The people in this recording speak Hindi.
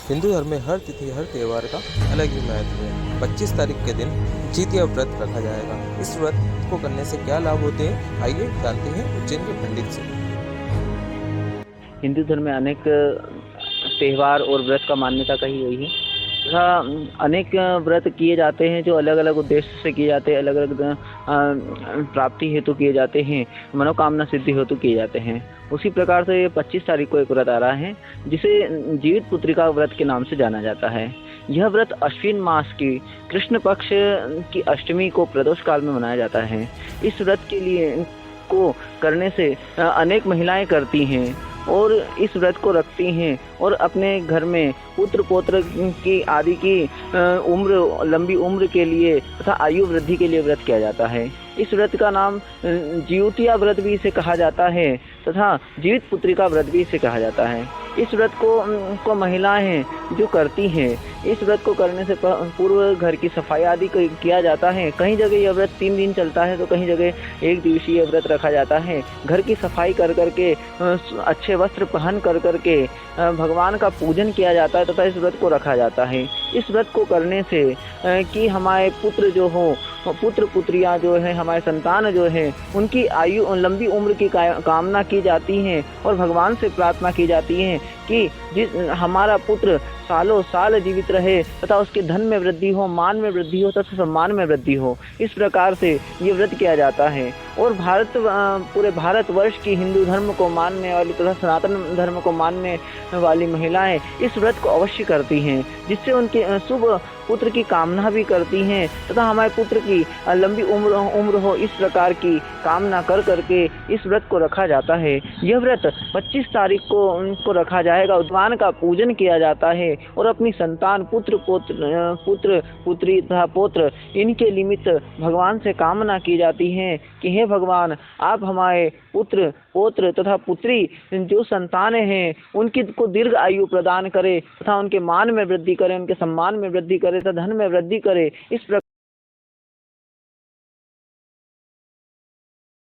हिंदू धर्म में हर तिथि हर त्यौहार का अलग ही महत्व है। 25 तारीख के दिन जितिया व्रत रखा जाएगा। इस व्रत को करने से क्या लाभ होते हैं, आइए जानते हैं उज्जैन के पंडित से। हिंदू धर्म में अनेक त्यौहार और व्रत का मान्यता कही गई है तथा अनेक व्रत किए जाते हैं जो अलग अलग उद्देश्य से किए जाते हैं, अलग अलग प्राप्ति हेतु किए जाते हैं, मनोकामना सिद्धि हेतु किए जाते हैं। उसी प्रकार से 25 तारीख को एक व्रत आ रहा है जिसे जीवित पुत्रिका व्रत के नाम से जाना जाता है। यह व्रत अश्विन मास की कृष्ण पक्ष की अष्टमी को प्रदोष काल में मनाया जाता है। इस व्रत के लिए को करने से अनेक महिलाएं करती हैं और इस व्रत को रखती हैं और अपने घर में पुत्र पौत्र की आदि की लंबी उम्र के लिए तथा आयु वृद्धि के लिए व्रत किया जाता है। इस व्रत का नाम जिउतिया व्रत भी इसे कहा जाता है तथा जीवित पुत्रिका व्रत भी इसे कहा जाता है। इस व्रत को महिलाएं जो करती हैं, इस व्रत को करने से पूर्व घर की सफाई आदि किया जाता है। कहीं जगह यह व्रत 3 दिन चलता है तो कहीं जगह 1 दिवसीय व्रत रखा जाता है। घर की सफाई कर करके अच्छे वस्त्र पहन कर करके भगवान का पूजन किया जाता है तथा इस व्रत को रखा जाता है। इस व्रत को करने से कि हमारे पुत्र जो हो, पुत्र पुत्रियां जो है, हमारे संतान जो है, उनकी आयु लंबी उम्र की कामना की जाती है और भगवान से प्रार्थना की जाती है कि जिस हमारा पुत्र सालों साल जीवित रहे तथा उसके धन में वृद्धि हो, मान में वृद्धि हो तथा सम्मान में वृद्धि हो। इस प्रकार से ये व्रत किया जाता है और पूरे भारतवर्ष की हिंदू धर्म को मानने वाली तथा सनातन धर्म को मानने वाली महिलाएं इस व्रत को अवश्य करती हैं, जिससे उनके शुभ पुत्र की कामना भी करती हैं तथा हमारे पुत्र की लंबी उम्र हो, इस प्रकार की कामना कर करके इस व्रत को रखा जाता है। यह व्रत 25 तारीख को रखा जाएगा। भगवान का पूजन किया जाता है और अपनी संतान पुत्र पुत्री तथा पौत्र इनके निमित्त भगवान से कामना की जाती है कि हे भगवान, आप हमारे पुत्र पौत्र तथा पुत्री जो संतानें हैं उनकी को दीर्घ आयु प्रदान करें तथा उनके मान में वृद्धि करें, उनके सम्मान में वृद्धि करें तथा धन में वृद्धि करें। इस प्रकार